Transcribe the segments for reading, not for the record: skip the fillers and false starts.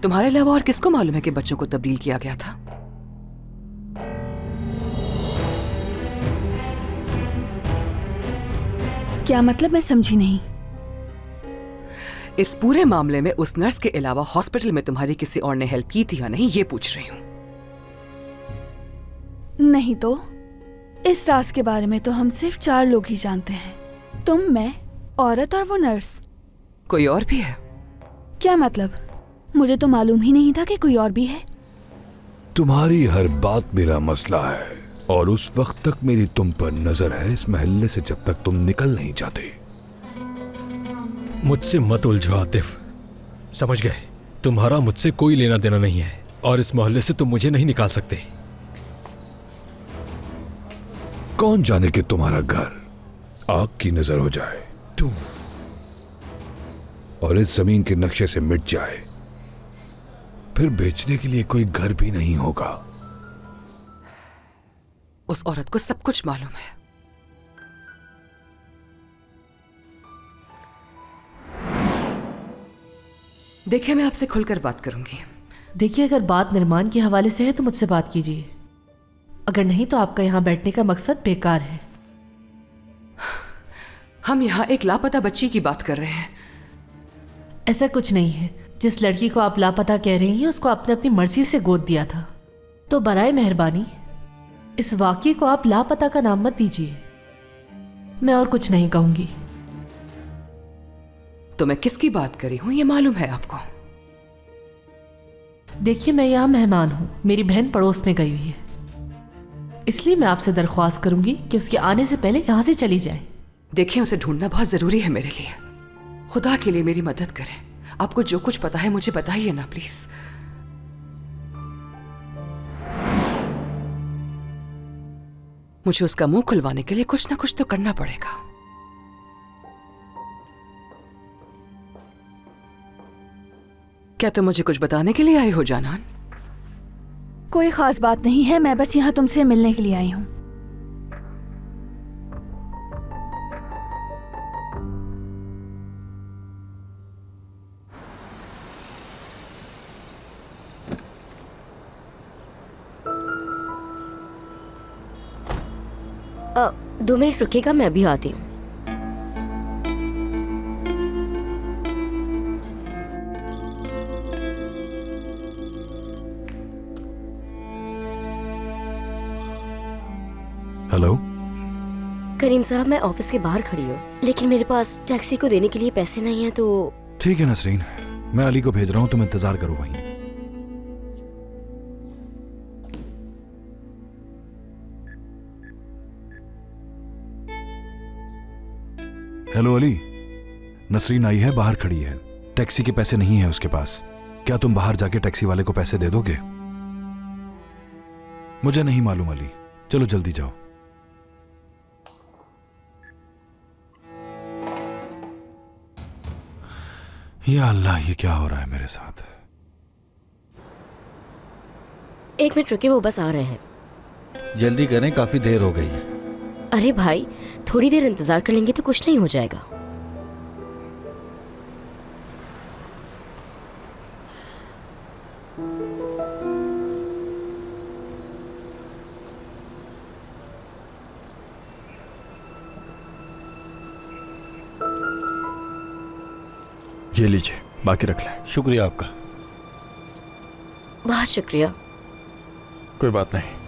तुम्हारे अलावा और किसको मालूम है कि बच्चों को तब्दील किया गया था? क्या मतलब, मैं समझी नहीं। इस पूरे मामले में उस नर्स के अलावा हॉस्पिटल में तुम्हारी किसी और ने हेल्प की थी या नहीं, ये पूछ रही हूँ। नहीं तो इस राज के बारे में तो हम सिर्फ 4 लोग ही जानते हैं, तुम, मैं, औरत और वो नर्स। कोई और भी है? क्या मतलब? मुझे तो मालूम ही नहीं था कि कोई और भी है। तुम्हारी हर बात मेरा मसला है और उस वक्त तक मेरी तुम पर नजर है इस महल्ले से जब तक तुम निकल नहीं जाते। मुझसे मत उलझो आतिफ, समझ गए? तुम्हारा मुझसे कोई लेना देना नहीं है और इस मोहल्ले से तुम मुझे नहीं निकाल सकते। कौन जाने कि तुम्हारा घर आग की नजर हो जाए तुम और इस जमीन के नक्शे से मिट जाए, फिर बेचने के लिए कोई घर भी नहीं होगा। उस औरत को सब कुछ मालूम है। देखिए, मैं आपसे खुलकर बात करूंगी। देखिए, अगर बात निर्माण के हवाले से है तो मुझसे बात कीजिए, अगर नहीं तो आपका यहाँ बैठने का मकसद बेकार है। हम यहाँ एक लापता बच्ची की बात कर रहे हैं। ऐसा कुछ नहीं है। जिस लड़की को आप लापता कह रही हैं उसको आपने अपनी मर्जी से गोद दिया था, तो बराए मेहरबानी इस वाक़ये को आप लापता का नाम मत दीजिए। मैं और कुछ नहीं कहूंगी। तो मैं किसकी बात कर रही हूँ ये मालूम है आपको? देखिए, मैं यहाँ मेहमान हूँ, मेरी बहन पड़ोस में गई हुई है, इसलिए मैं आपसे दरख्वास्त करूंगी कि उसके आने से पहले यहाँ से चली जाए। देखिए, उसे ढूंढना बहुत जरूरी है मेरे लिए। खुदा के लिए मेरी मदद करें। आपको जो कुछ पता है मुझे बताइए ना प्लीज। मुझे उसका मुंह खुलवाने के लिए कुछ ना कुछ तो करना पड़ेगा। क्या तुम मुझे कुछ बताने के लिए आई हो जानान? कोई खास बात नहीं है, मैं बस यहाँ तुमसे मिलने के लिए आई हूँ। दो मिनट रुकिएगा, मैं अभी आती हूँ। हेलो करीम साहब, मैं ऑफिस के बाहर खड़ी हूँ, लेकिन मेरे पास टैक्सी को देने के लिए पैसे नहीं हैं, तो ठीक है नसरीन, मैं अली को भेज रहा हूँ, तुम इंतजार करो वहीं। हेलो अली, नसरीन आई है, बाहर खड़ी है, टैक्सी के पैसे नहीं है उसके पास। क्या तुम बाहर जाके टैक्सी वाले को पैसे दे दोगे? मुझे नहीं मालूम अली, चलो जल्दी जाओ। या अल्लाह, ये क्या हो रहा है मेरे साथ? एक मिनट रुकिए, वो बस आ रहे हैं। जल्दी करें, काफी देर हो गई है। अरे भाई, थोड़ी देर इंतजार कर लेंगे तो कुछ नहीं हो जाएगा। ये लीजिए, बाकी रख लें। शुक्रिया आपका। बहुत शुक्रिया। कोई बात नहीं।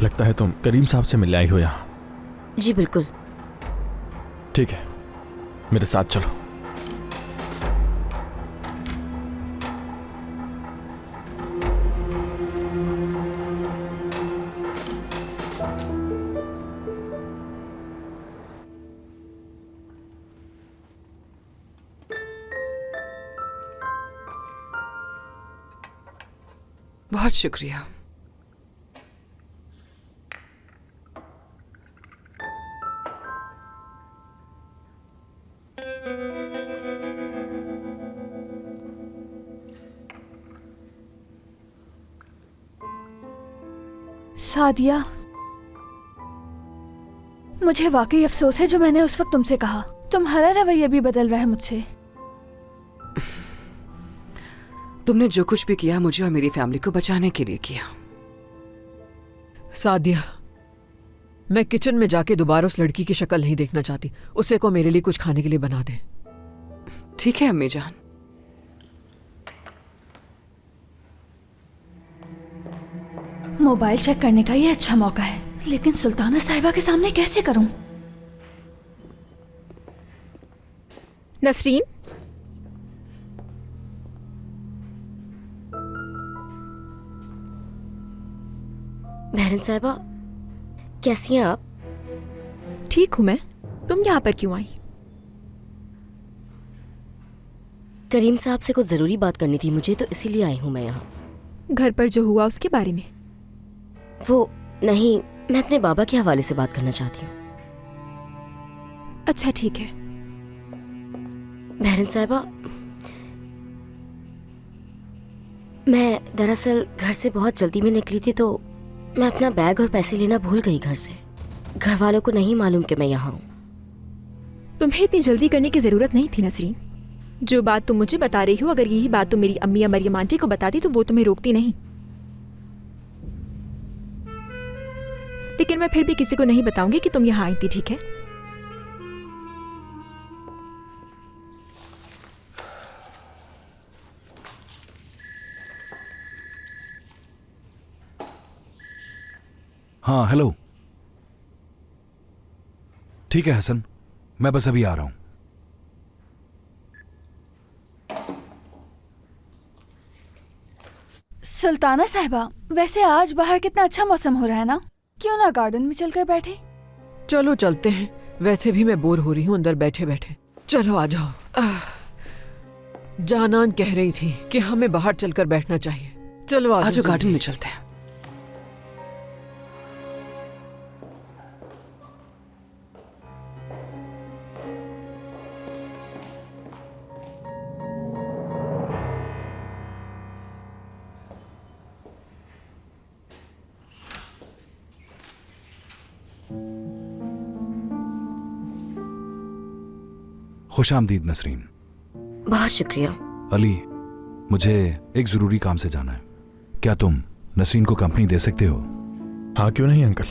लगता है तुम करीम साहब से मिलने आई हो यहाँ। जी बिल्कुल। ठीक है, मेरे साथ चलो। बहुत शुक्रिया। सादिया, मुझे वाकई अफसोस है जो मैंने उस वक्त तुमसे कहा। तुम्हारा रवैया भी बदल रहा है मुझसे। तुमने जो कुछ भी किया मुझे और मेरी फैमिली को बचाने के लिए किया। सादिया, मैं किचन में जाके दोबारा उस लड़की की शक्ल नहीं देखना चाहती। उसे को मेरे लिए कुछ खाने के लिए बना दे। ठीक है अम्मी जान। मोबाइल चेक करने का ये अच्छा मौका है, लेकिन सुल्ताना साहिबा के सामने कैसे करूं? नसरीन, बहन साहिबा कैसी हैं आप? ठीक हूं मैं। तुम यहाँ पर क्यों आई? करीम साहब से कुछ जरूरी बात करनी थी मुझे, तो इसीलिए आई हूँ मैं यहाँ। घर पर जो हुआ उसके बारे में? वो नहीं, मैं अपने बाबा के हवाले से बात करना चाहती हूँ। अच्छा ठीक है। बहन साहिबा, मैं दरअसल घर से बहुत जल्दी में निकली थी, तो मैं अपना बैग और पैसे लेना भूल गई घर से। घर वालों को नहीं मालूम कि मैं यहाँ हूँ। तुम्हें इतनी जल्दी करने की जरूरत नहीं थी नसरीन। जो बात तुम मुझे बता रही हो, अगर यही बात तुम मेरी अम्मी या मरियम आंटी को बताती तो वो तुम्हें रोकती नहीं। लेकिन मैं फिर भी किसी को नहीं बताऊंगी कि तुम यहाँ आई थी, ठीक है? हाँ हेलो। ठीक है हसन, मैं बस अभी आ रहा हूं। सुल्ताना साहिबा, वैसे आज बाहर कितना अच्छा मौसम हो रहा है ना? क्यों ना गार्डन में चलकर बैठे? चलो चलते हैं, वैसे भी मैं बोर हो रही हूँ अंदर बैठे बैठे। चलो आ जाओ। जानान कह रही थी कि हमें बाहर चलकर बैठना चाहिए। चलो आ आज जाओ गार्डन में चलते हैं। खुश आमदीद नसरीन। बहुत शुक्रिया। अली, मुझे एक जरूरी काम से जाना है। क्या तुम नसरीन को कंपनी दे सकते हो? हाँ क्यों नहीं अंकल।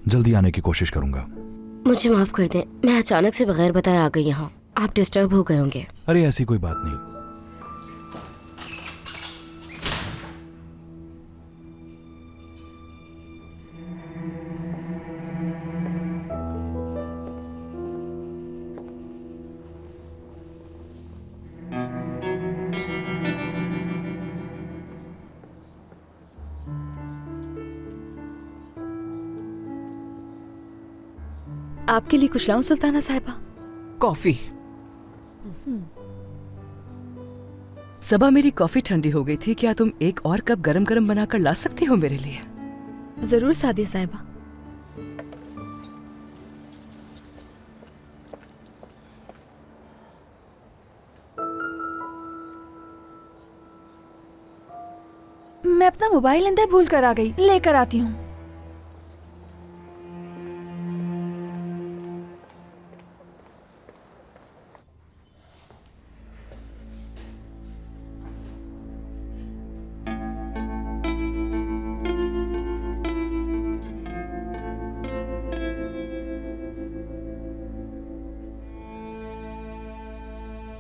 जल्दी आने की कोशिश करूंगा। मुझे माफ कर दें, मैं अचानक से बगैर बताए आ गई यहाँ। आप डिस्टर्ब हो गए होंगे। अरे ऐसी कोई बात नहीं। आपके लिए कुछ लाऊं सुल्ताना साहिबा? कॉफी। सबा, मेरी कॉफी ठंडी हो गई थी, क्या तुम एक और कप गरम गरम बनाकर ला सकती हो मेरे लिए? जरूर सादिया साहिबा। मैं अपना मोबाइल अंदर भूल कर आ गई, लेकर आती हूँ।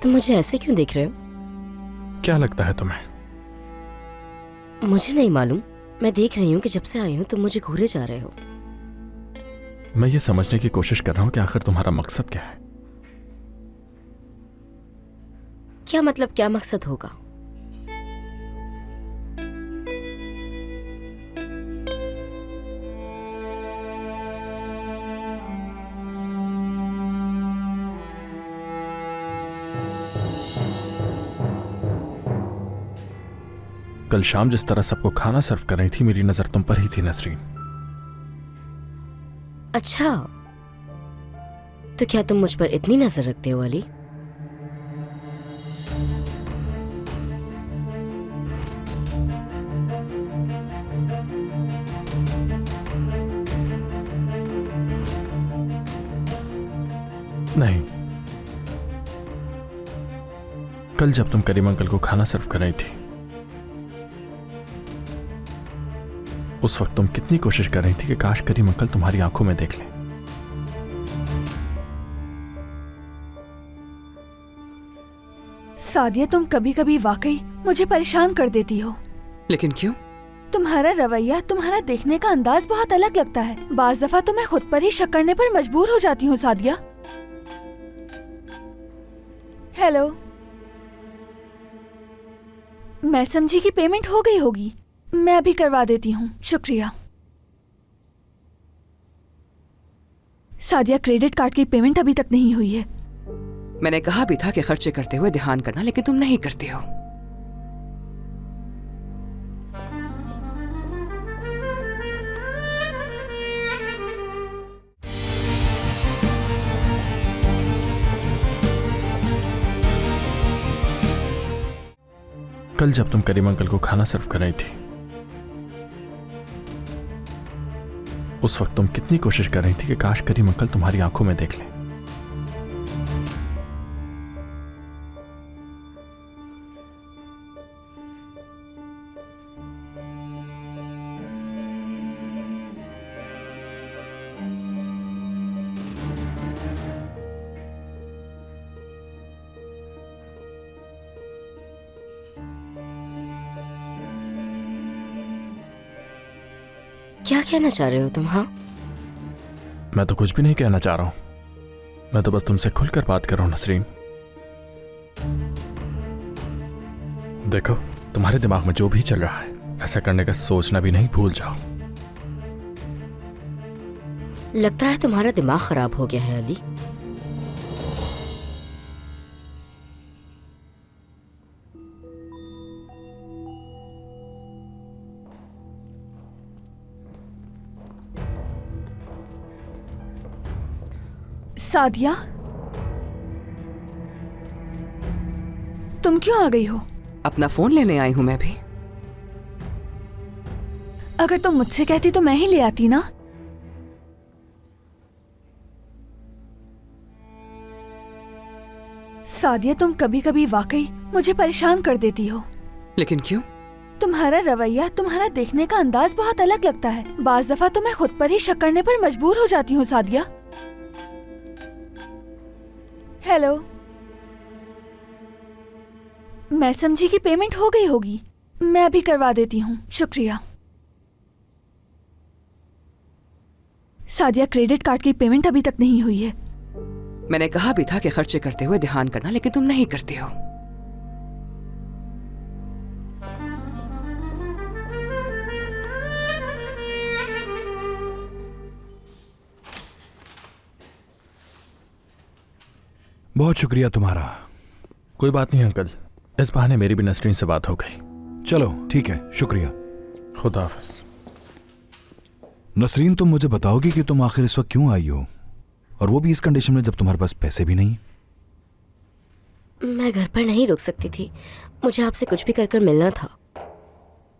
तुम मुझे ऐसे क्यों देख रहे हो? क्या लगता है तुम्हें? मुझे नहीं मालूम। मैं देख रही हूँ कि जब से आई हूँ तुम मुझे घूरे जा रहे हो। मैं ये समझने की कोशिश कर रहा हूँ कि आखिर तुम्हारा मकसद क्या है। क्या मतलब, क्या मकसद होगा? कल शाम जिस तरह सबको खाना सर्व कर रही थी, मेरी नजर तुम पर ही थी नसरीन। अच्छा, तो क्या तुम मुझ पर इतनी नजर रखते हो अली? नहीं, कल जब तुम करीम अंकल को खाना सर्व कर रही थी, उस वक्त तुम कितनी कोशिश कर रही थी कि काश करीम अंकल तुम्हारी आंखों में देख लें। सादिया, तुम कभी कभी वाकई मुझे परेशान कर देती हो। लेकिन क्यों? तुम्हारा रवैया, तुम्हारा देखने का अंदाज बहुत अलग लगता है। बाज दफा तो मैं खुद पर ही शक करने पर मजबूर हो जाती हूँ सादिया। हेलो, मैं समझी कि पेमेंट हो गई होगी। मैं अभी करवा देती हूँ, शुक्रिया। सादिया, क्रेडिट कार्ड की पेमेंट अभी तक नहीं हुई है। मैंने कहा भी था कि खर्चे करते हुए ध्यान करना, लेकिन तुम नहीं करती हो। कल जब तुम करीम अंकल को खाना सर्व कर रही थी, उस वक्त तुम कितनी कोशिश कर रही थी कि काश करीम अंकल तुम्हारी आंखों में देख लें। क्या कहना चाह रहे हो तुम? हाँ, मैं तो कुछ भी नहीं कहना चाह रहा हूं। मैं तो बस तुमसे खुलकर बात कर रहा हूं नसरीन। देखो, तुम्हारे दिमाग में जो भी चल रहा है, ऐसा करने का सोचना भी नहीं भूल जाओ। लगता है तुम्हारा दिमाग खराब हो गया है अली। सादिया, तुम क्यों आ गई हो? अपना फोन लेने आई हूं मैं भी। अगर तुम मुझसे कहती तो मैं ही ले आती ना। सादिया, तुम कभी कभी वाकई मुझे परेशान कर देती हो। लेकिन क्यों? तुम्हारा रवैया, तुम्हारा देखने का अंदाज बहुत अलग लगता है। बाज दफा तो मैं खुद पर ही शक करने पर मजबूर हो जाती हूँ सादिया। हेलो, मैं समझी कि पेमेंट हो गई होगी। मैं अभी करवा देती हूँ, शुक्रिया। सादिया, क्रेडिट कार्ड की पेमेंट अभी तक नहीं हुई है। मैंने कहा भी था कि खर्चे करते हुए ध्यान करना, लेकिन तुम नहीं करती हो। बहुत शुक्रिया तुम्हारा। कोई बात नहीं अंकल, इस बहाने मेरी भी नसरीन से बात हो गई। चलो ठीक है, शुक्रिया। खुदा हाफिज। नसरीन, तुम मुझे बताओगी कि तुम आखिर इस वक्त क्यों आई हो, और वो भी इस कंडीशन में जब तुम्हारे पास पैसे भी नहीं? मैं घर पर नहीं रुक सकती थी। मुझे आपसे कुछ भी कर मिलना था,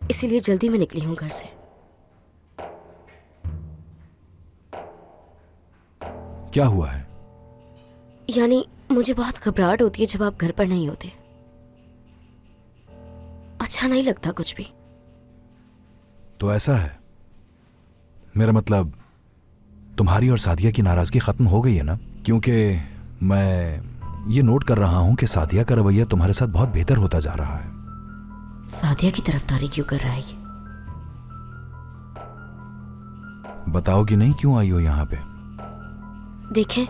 इसीलिए जल्दी में निकली हूँ घर से। क्या हुआ है? यानी मुझे बहुत घबराहट होती है जब आप घर पर नहीं होते। अच्छा नहीं लगता कुछ भी। तो ऐसा है, मेरा मतलब तुम्हारी और सादिया की नाराजगी खत्म हो गई है ना? क्योंकि मैं ये नोट कर रहा हूं कि सादिया का रवैया तुम्हारे साथ बहुत बेहतर होता जा रहा है। सादिया की तरफदारी क्यों कर रहा है ये? बताओगी नहीं क्यों आई हो यहाँ पे? देखें,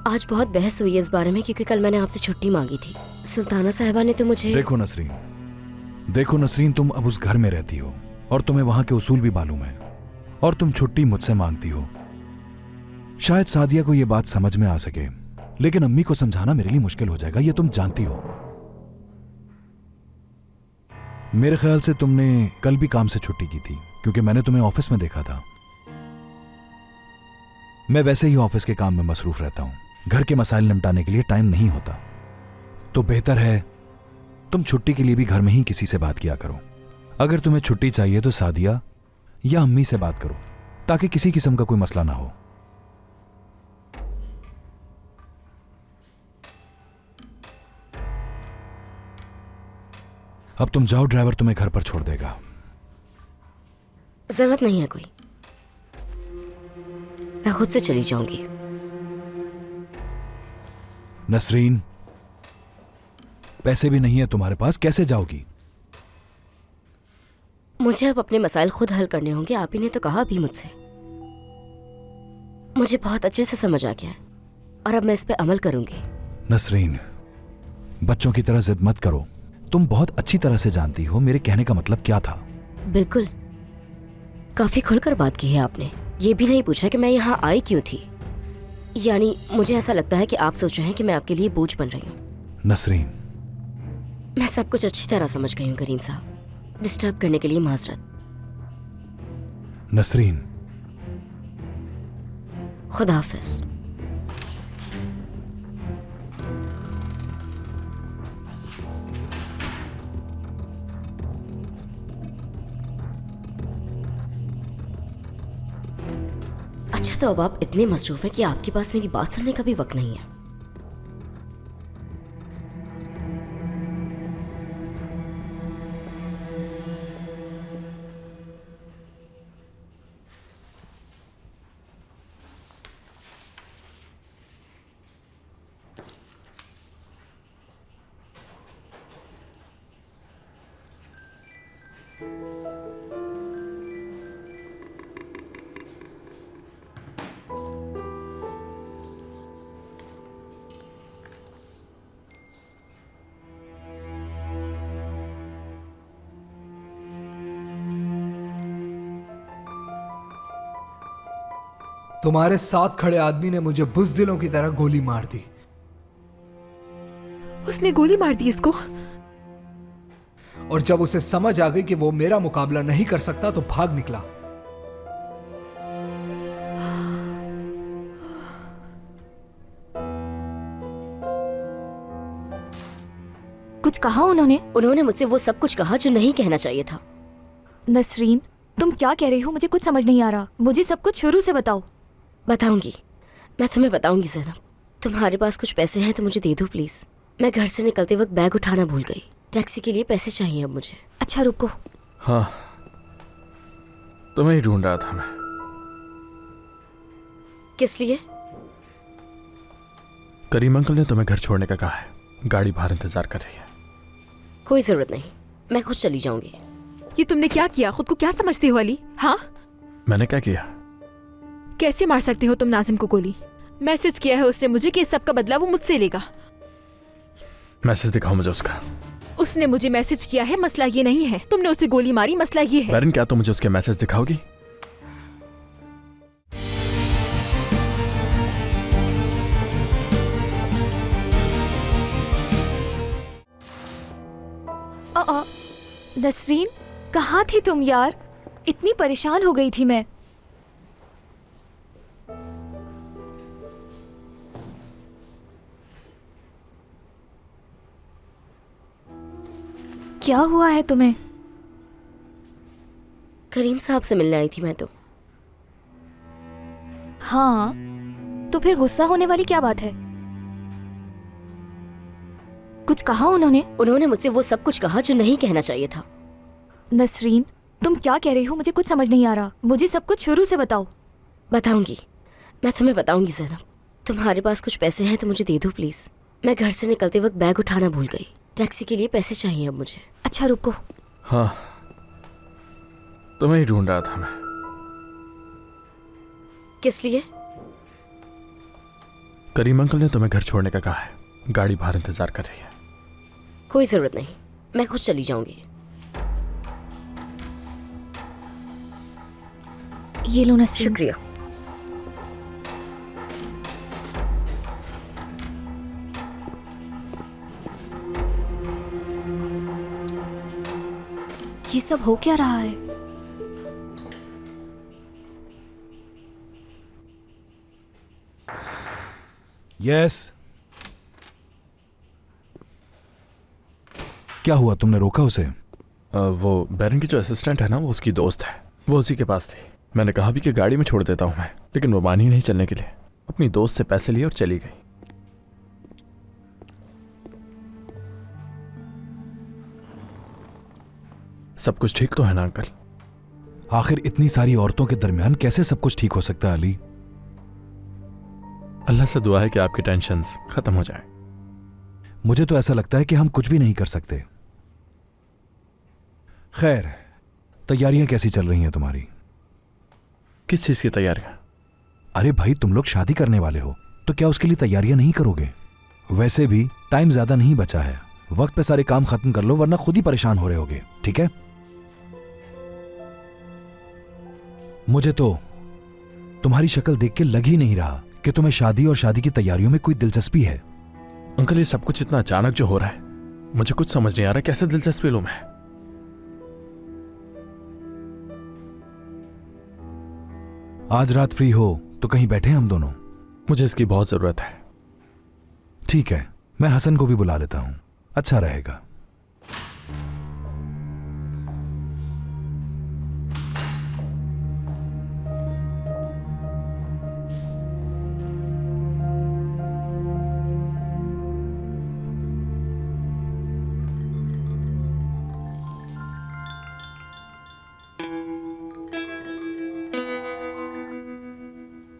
आज बहुत बहस हुई है इस बारे में, क्योंकि कल मैंने आपसे छुट्टी मांगी थी। सुल्ताना साहिबा ने तो मुझे... देखो नसरीन, तुम अब उस घर में रहती हो और तुम्हें वहां के उसूल भी मालूम है, और तुम छुट्टी मुझसे मांगती हो। शायद सादिया को यह बात समझ में आ सके, लेकिन अम्मी को समझाना मेरे लिए मुश्किल हो जाएगा, यह तुम जानती हो। मेरे ख्याल से तुमने कल भी काम से छुट्टी की थी, क्योंकि मैंने तुम्हें ऑफिस में देखा था। मैं वैसे ही ऑफिस के काम में मसरूफ रहता हूं, घर के मसाइल निपटाने के लिए टाइम नहीं होता। तो बेहतर है तुम छुट्टी के लिए भी घर में ही किसी से बात किया करो। अगर तुम्हें छुट्टी चाहिए तो सादिया या अम्मी से बात करो, ताकि किसी किस्म का कोई मसला ना हो। अब तुम जाओ, ड्राइवर तुम्हें घर पर छोड़ देगा। जरूरत नहीं है कोई, मैं खुद से चली जाऊंगी। नसरीन, पैसे भी नहीं है तुम्हारे पास, कैसे जाओगी? मुझे अब अपने मसाइल खुद हल करने होंगे। आप ही ने तो कहा अभी मुझसे। मुझे बहुत अच्छे से समझ आ गया है और अब मैं इस पे अमल करूंगी। नसरीन, बच्चों की तरह जिद मत करो। तुम बहुत अच्छी तरह से जानती हो मेरे कहने का मतलब क्या था। बिल्कुल, काफी खुलकर बात की है आपने। ये भी नहीं पूछा कि मैं यहाँ आई क्यों थी। यानी मुझे ऐसा लगता है कि आप सोच रहे हैं कि मैं आपके लिए बोझ बन रही हूँ। नसरीन, मैं सब कुछ अच्छी तरह समझ गई हूँ करीम साहब। डिस्टर्ब करने के लिए माजरत। नसरीन, खुदा हाफिज। अच्छा, तो अब आप इतने मसरूफ हैं कि आपके पास मेरी बात सुनने का भी वक्त नहीं है। तुम्हारे साथ खड़े आदमी ने मुझे बुज़दिलों की तरह गोली मार दी। उसने गोली मार दी इसको? और जब उसे समझ आ गई कि वो मेरा मुकाबला नहीं कर सकता तो भाग निकला। कुछ कहा उन्होंने? उन्होंने मुझसे वो सब कुछ कहा जो नहीं कहना चाहिए था। नसरीन, तुम क्या कह रही हो? मुझे कुछ समझ नहीं आ रहा। मुझे सब कुछ शुरू से बताओ। बताऊंगी, मैं तुम्हें बताऊंगी ज़ैनब। तुम्हारे पास कुछ पैसे हैं तो मुझे दे दो प्लीज। मैं घर से निकलते वक्त बैग उठाना भूल गई। टैक्सी के लिए पैसे चाहिए अब मुझे। अच्छा रुको। हाँ, तुम्हें ही ढूंढ रहा था मैं। किस लिए? करीम अंकल ने तुम्हें घर छोड़ने का कहा है। गाड़ी बाहर इंतजार कर रही है। कोई जरूरत नहीं, मैं खुद चली जाऊंगी। ये तुमने क्या किया? खुद को क्या समझते हो अली? हाँ, मैंने क्या किया? कैसे मार सकते हो तुम नाजिम को गोली? मैसेज किया है उसने मुझे कि इस सब का बदला वो मुझसे लेगा। मैसेज दिखाओ मुझे उसका। उसने मुझे मैसेज किया है, मसला ये नहीं है। तुमने उसे गोली मारी, मसला ये है। बैरन, क्या तुम मुझे उसके मैसेज दिखाओगी? नसरीन, कहाँ थी तुम यार? इतनी परेशान हो गई थी मैं। क्या हुआ है तुम्हें? करीम साहब से मिलने आई थी मैं तो। हाँ, तो फिर गुस्सा होने वाली क्या बात है? कुछ कहा उन्होंने? उन्होंने मुझसे वो सब कुछ कहा जो नहीं कहना चाहिए था। नसरीन, तुम क्या कह रही हो? मुझे कुछ समझ नहीं आ रहा। मुझे सब कुछ शुरू से बताओ। बताऊंगी, मैं तुम्हें बताऊंगी ज़ैनब। तुम्हारे पास कुछ पैसे हैं तो मुझे दे दो प्लीज। मैं घर से निकलते वक्त बैग उठाना भूल गई। टैक्सी के लिए पैसे चाहिए अब मुझे। अच्छा रुको। हाँ, तुम्हें ही ढूंढ रहा था मैं। किस लिए? करीम अंकल ने तुम्हें घर छोड़ने का कहा है। गाड़ी बाहर इंतजार कर रही है। कोई जरूरत नहीं, मैं खुद चली जाऊंगी। ये लो नसरीन। शुक्रिया। ये सब हो क्या रहा है? यस। क्या हुआ? तुमने रोका उसे? वो बैरन की जो असिस्टेंट है ना, वो उसकी दोस्त है। वो उसी के पास थी। मैंने कहा भी कि गाड़ी में छोड़ देता हूँ मैं, लेकिन वो मानी नहीं चलने के लिए। अपनी दोस्त से पैसे लिए और चली गई। सब कुछ ठीक तो है ना अंकल? आखिर इतनी सारी औरतों के दरमियान कैसे सब कुछ ठीक हो सकता है अली? अल्लाह से दुआ है कि आपकी टेंशन्स खत्म हो जाए। मुझे तो ऐसा लगता है कि हम कुछ भी नहीं कर सकते। खैर, तैयारियां कैसी चल रही हैं तुम्हारी? किस चीज की तैयारियां? अरे भाई, तुम लोग शादी करने वाले हो तो क्या उसके लिए तैयारियां नहीं करोगे? वैसे भी टाइम ज्यादा नहीं बचा है, वक्त पे सारे काम खत्म कर लो वरना खुद ही परेशान हो रहे होगे। ठीक है? मुझे तो तुम्हारी शक्ल देख के लग ही नहीं रहा कि तुम्हें शादी और शादी की तैयारियों में कोई दिलचस्पी है। अंकल, ये सब कुछ इतना अचानक जो हो रहा है, मुझे कुछ समझ नहीं आ रहा। कैसे दिलचस्पी लूं मैं? आज रात फ्री हो तो कहीं बैठे हम दोनों? मुझे इसकी बहुत जरूरत है। ठीक है, मैं हसन को भी बुला लेता हूं, अच्छा रहेगा।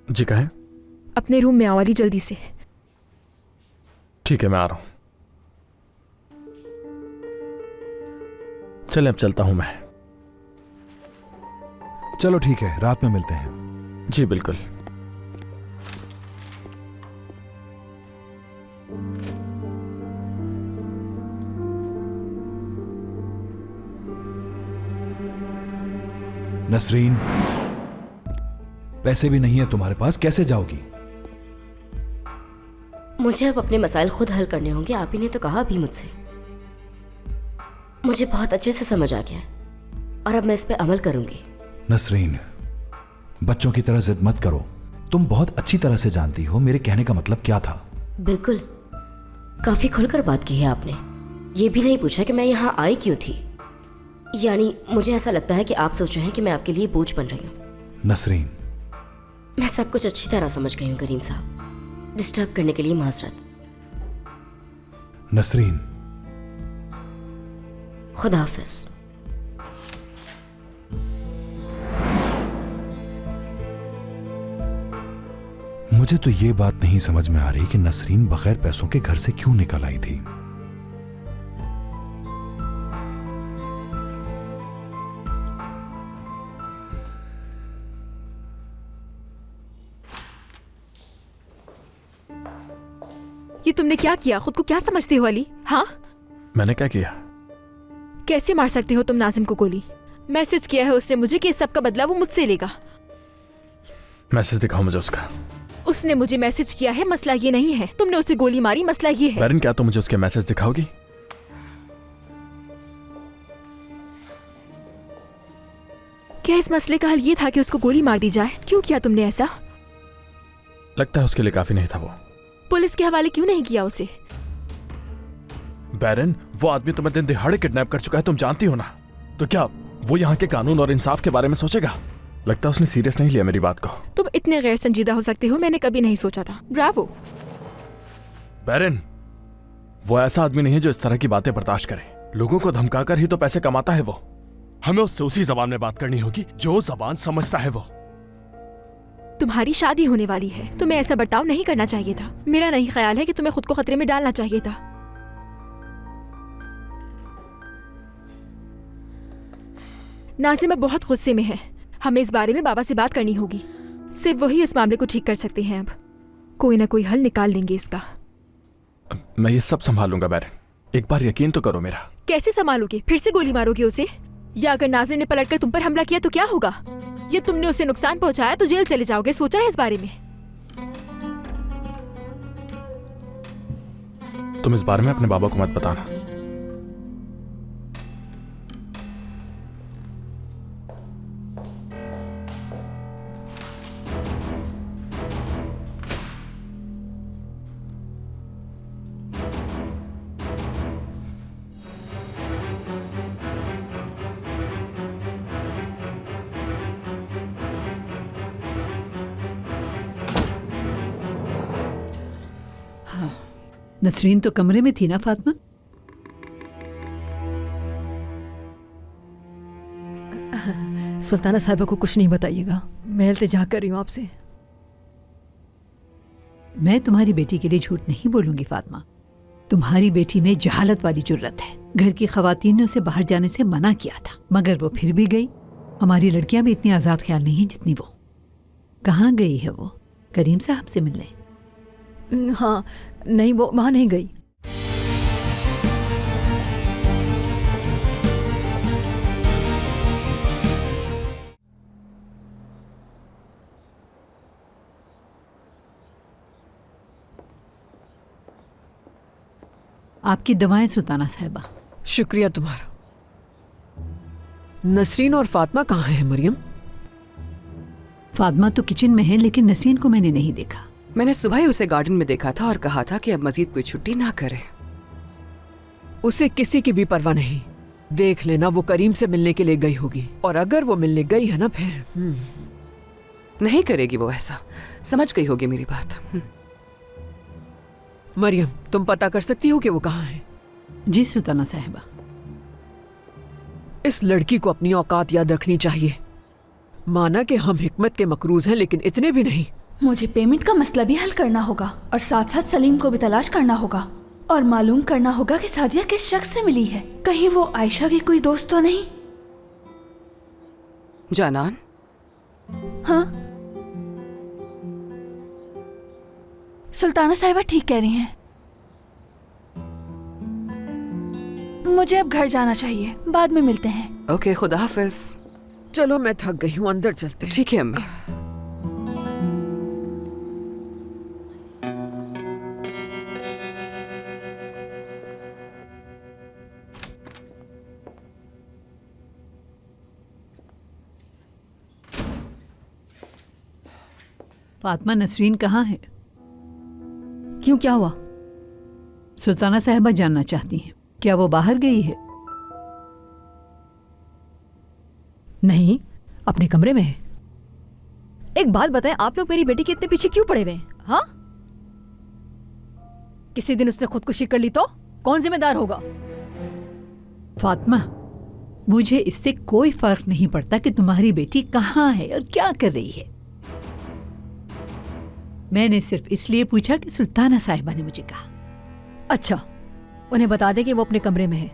जी कहें? अपने रूम में आओ अली, जल्दी से। ठीक है, मैं आ रहा हूं। चले, अब चलता हूं मैं। चलो ठीक है, रात में मिलते हैं। जी बिल्कुल। नसरीन, पैसे भी नहीं है तुम्हारे पास, कैसे जाओगी? मुझे अब अपने मसाइल खुद हल करने होंगे। आप ही ने तो कहा अभी मुझसे। मुझे बहुत अच्छे से समझ आ गया और अब मैं इस पे अमल करूंगी। नसरीन, बच्चों की तरह जिद मत करो। तुम बहुत अच्छी तरह से जानती हो मेरे कहने का मतलब क्या था। बिल्कुल, काफी खुलकर बात की है आपने। ये भी नहीं पूछा कि मैं यहाँ आई क्यों थी। यानी मुझे ऐसा लगता है कि आप सोच रहे हैं कि मैं आपके लिए बोझ बन रही हूँ। नसरीन, मैं सब कुछ अच्छी तरह समझ गई हूँ करीम साहब। डिस्टर्ब करने के लिए माजरत। नसरीन, खुदा हाफिज। मुझे तो ये बात नहीं समझ में आ रही कि नसरीन बगैर पैसों के घर से क्यों निकल आई थी। ये तुमने क्या किया? खुद को क्या समझते हो अली? हाँ, मैंने क्या किया? कैसे मार सकते हो तुम नाजिम को गोली? मैसेज किया है उसने मुझे कि इस सब का बदला वो मुझसे लेगा। मैसेज दिखाओ मुझे उसका। उसने मुझे मैसेज किया है, मसला ये नहीं है। तुमने उसे गोली मारी, मसला ये है। बैरन, क्या तुम मुझे उसके मैसेज दिखाओगी? क्या इस मसले का हल ये था कि उसको गोली मार दी जाए? क्यों किया तुमने ऐसा? लगता है उसके लिए काफी नहीं था वो। पुलिस के हवाले क्यों नहीं किया उसे? बैरन, वो आदमी तुम्हें दिन दिहाड़े किडनैप कर चुका है, तुम जानती हो ना। तो क्या वो यहाँ के कानून और इंसाफ के बारे में सोचेगा? लगता है उसने सीरियस नहीं लिया मेरी बात को। तुम इतने गैर संजीदा हो सकते हो, मैंने कभी नहीं सोचा था। ब्रावो। बैरन, वो ऐसा आदमी नहीं है जो इस तरह की बातें बर्दाश्त करे। लोगों को धमकाकर ही तो पैसे कमाता है वो। हमें उससे उसी जबान में बात करनी होगी जो जबान समझता है वो। तुम्हारी शादी होने वाली है, तुम्हें ऐसा बर्ताव नहीं करना चाहिए था। मेरा नहीं ख्याल है कि तुम्हें खुद को खतरे में डालना चाहिए था। नाजिम अब बहुत गुस्से में है। हमें इस बारे में बाबा से बात करनी होगी। सिर्फ वही इस मामले को ठीक कर सकते हैं। अब कोई ना कोई हल निकाल लेंगे इसका। मैं ये सब संभालूंगा बैरन, एक बार यकीन तो करो मेरा। कैसे संभालोगे? फिर से गोली मारोगे उसे? या अगर नाजिम ने पलटकर तुम पर हमला किया तो क्या होगा? ये तुमने उसे नुकसान पहुंचाया तो जेल चले जाओगे। सोचा है इस बारे में? तुम इस बारे में अपने बाबा को मत बताना। नसरीन तो कमरे में थी ना फातिमा? सुल्ताना साहिबा को कुछ नहीं बताइएगा। मैं इल्तिजा कर रही हूँ आपसे। मैं तुम्हारी बेटी के लिए झूठ नहीं बोलूंगी फातिमा। तुम्हारी बेटी में जहालत वाली जुर्रत है। घर की खवातीन ने उसे बाहर जाने से मना किया था, मगर वो फिर भी गई। हमारी लड़कियां भी इतनी आज़ाद ख्याल नहीं जितनी वो। कहाँ गई है वो? करीम साहब से मिलने? हाँ नहीं, वो वहाँ नहीं गई। आपकी दवाएं सुल्ताना साहिबा। शुक्रिया तुम्हारा। नसरीन और फातिमा कहाँ हैं मरियम? फातिमा तो किचन में है, लेकिन नसरीन को मैंने नहीं देखा। मैंने सुबह ही उसे गार्डन में देखा था और कहा था कि अब मजीद कोई छुट्टी ना करे। उसे किसी की भी परवाह नहीं। देख लेना, वो करीम से मिलने के लिए गई होगी, और अगर वो मिलने गई है ना फिर नहीं करेगी वो ऐसा। समझ गई होगी मेरी बात। मरियम, तुम पता कर सकती हो कि वो कहाँ है? जी सुल्ताना साहिबा। इस लड़की को अपनी औकात याद रखनी चाहिए। माना कि हम हिकमत के मकरूज हैं, लेकिन इतने भी नहीं। मुझे पेमेंट का मसला भी हल करना होगा और साथ साथ सलीम को भी तलाश करना होगा और मालूम करना होगा कि सादिया किस शख्स से मिली है। कहीं वो आयशा की कोई दोस्त तो नहीं? जानान। हाँ, सुल्ताना साहिबा ठीक कह रही हैं। मुझे अब घर जाना चाहिए, बाद में मिलते हैं। ओके, खुदा हाफिज। चलो, मैं थक गई हूँ, अंदर चलते हैं। ठीक है अम्मी। फातिमा, नसरीन कहाँ है? क्यों, क्या हुआ? सुल्ताना साहिबा जानना चाहती हैं, क्या वो बाहर गई है? नहीं, अपने कमरे में है। एक बात बताएं, आप लोग मेरी बेटी के इतने पीछे क्यों पड़े हुए हैं? हाँ, किसी दिन उसने खुदकुशी कर ली तो कौन जिम्मेदार होगा? फातिमा, मुझे इससे कोई फर्क नहीं पड़ता कि तुम्हारी बेटी कहाँ है और क्या कर रही है। मैंने सिर्फ इसलिए पूछा कि सुल्ताना साहिबा ने मुझे कहा। अच्छा, उन्हें बता दे कि वो अपने कमरे में है।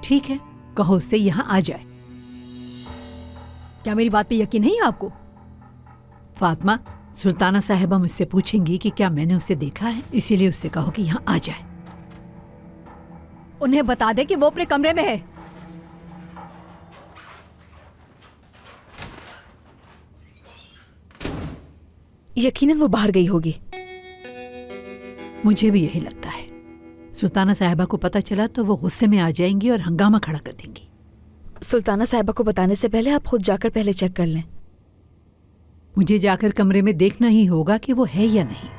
ठीक है, कहो उससे यहाँ आ जाए। क्या मेरी बात पे यकीन नहीं है आपको? फातिमा, सुल्ताना साहिबा मुझसे पूछेंगी कि क्या मैंने उसे देखा है, इसीलिए उससे कहो कि यहाँ आ जाए। उन्हें बता दे कि वो अपने कमरे में है। यकीनन वो बाहर गई होगी। मुझे भी यही लगता है। सुल्ताना साहिबा को पता चला तो वो गुस्से में आ जाएंगी और हंगामा खड़ा कर देंगी। सुल्ताना साहिबा को बताने से पहले आप खुद जाकर पहले चेक कर लें। मुझे जाकर कमरे में देखना ही होगा कि वो है या नहीं।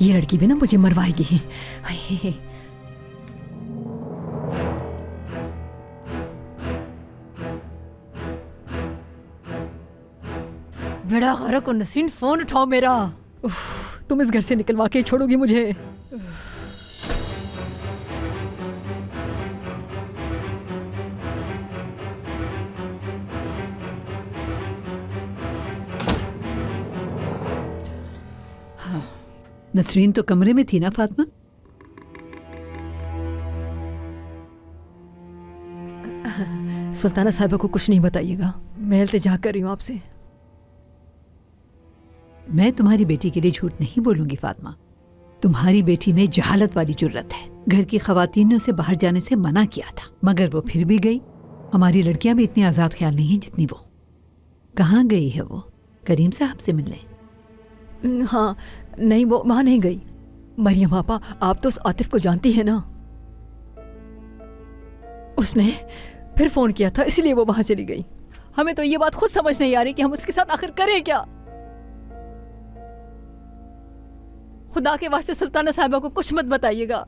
ये लड़की भी ना मुझे मरवाएगी। बेड़ा गरक और नसीन, फोन उठाओ मेरा। तुम इस घर से निकलवा के छोड़ोगी मुझे? नसरीन तो कमरे में थी ना फातिमा? सुल्ताना साहिबा को कुछ नहीं बताइएगा। मैं इल्तिजा कर रही हूँ आपसे। मैं तुम्हारी बेटी के लिए झूठ नहीं बोलूंगी फातिमा। तुम्हारी बेटी में जहालत वाली जुर्रत है। घर की खवातीन ने उसे बाहर जाने से मना किया था, मगर वो फिर भी गई। हमारी लड़कियां भी इतनी आज़ाद ख्याल नहीं जितनी वो। कहाँ गई है वो? करीम साहब से मिलने? हाँ नहीं, वो वहां नहीं गई। मरियम पापा, आप तो उस आतिफ को जानती हैं ना? उसने फिर फोन किया था, इसलिए वो वहां चली गई। हमें तो ये बात खुद समझ नहीं आ रही कि हम उसके साथ आखिर करें क्या। खुदा के वास्ते सुल्ताना साहिबा को कुछ मत बताइएगा।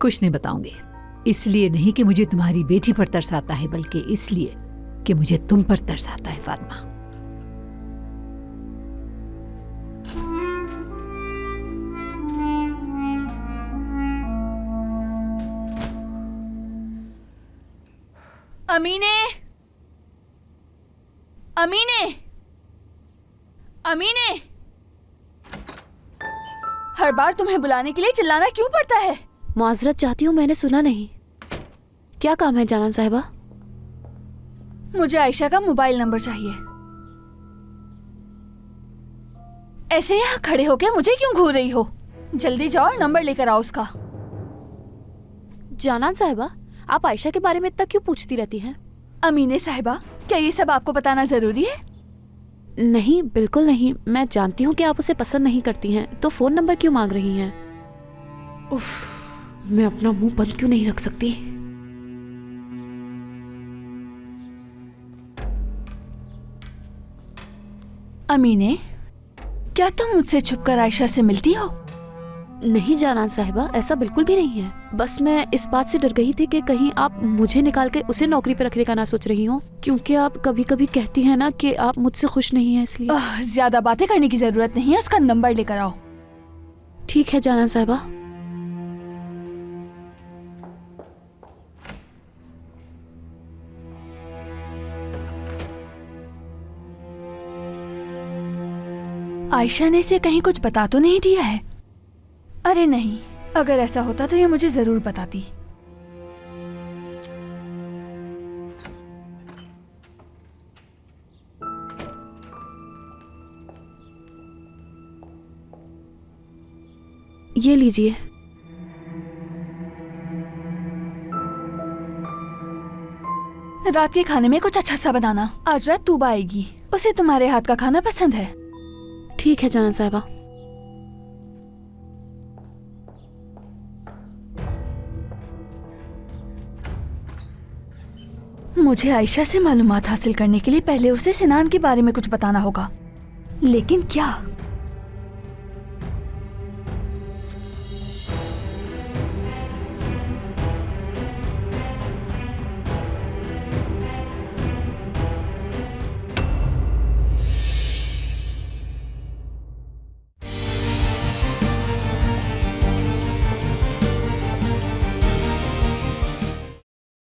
कुछ नहीं बताऊंगी। इसलिए नहीं कि मुझे तुम्हारी बेटी पर तरस आता है, बल्कि इसलिए कि मुझे तुम पर तरस आता है फातिमा। अमीने, अमीने, अमीने, हर बार तुम्हें बुलाने के लिए चिल्लाना क्यों पड़ता है? माजरत चाहती हूँ, मैंने सुना नहीं। क्या काम है जानान साहिबा? मुझे आयशा का मोबाइल नंबर चाहिए। ऐसे यहाँ खड़े होके मुझे क्यों घूर रही हो? जल्दी जाओ और नंबर लेकर आओ उसका। जानान साहिबा, आप आयशा के बारे में इतना क्यों पूछती रहती हैं? अमीने साहिबा, क्या ये सब आपको बताना जरूरी है? नहीं, बिल्कुल नहीं। मैं जानती हूँ कि आप उसे पसंद नहीं करती हैं, तो फोन नंबर क्यों मांग रही हैं? उफ, मैं अपना मुंह बंद क्यों नहीं रख सकती? अमीने, क्या तुम मुझसे छुपकर आयशा से मिलती हो? नहीं जानान साहिबा, ऐसा बिल्कुल भी नहीं है। बस मैं इस बात से डर गई थी कि कहीं आप मुझे निकाल के उसे नौकरी पर रखने का ना सोच रही हो, क्योंकि आप कभी कभी कहती हैं ना कि आप मुझसे खुश नहीं हैं, इसलिए। ज्यादा बातें करने की जरूरत नहीं है, उसका नंबर लेकर आओ। ठीक है जानान साहिबा। आयशा ने इसे कहीं कुछ बता तो नहीं दिया है? अरे नहीं, अगर ऐसा होता तो ये मुझे जरूर बताती। ये लीजिए। रात के खाने में कुछ अच्छा सा बनाना। आज रात तूबा आएगी, उसे तुम्हारे हाथ का खाना पसंद है। ठीक है जानान साहिबा। मुझे आयशा से मालूमात हासिल करने के लिए पहले उसे सिनान के बारे में कुछ बताना होगा, लेकिन क्या?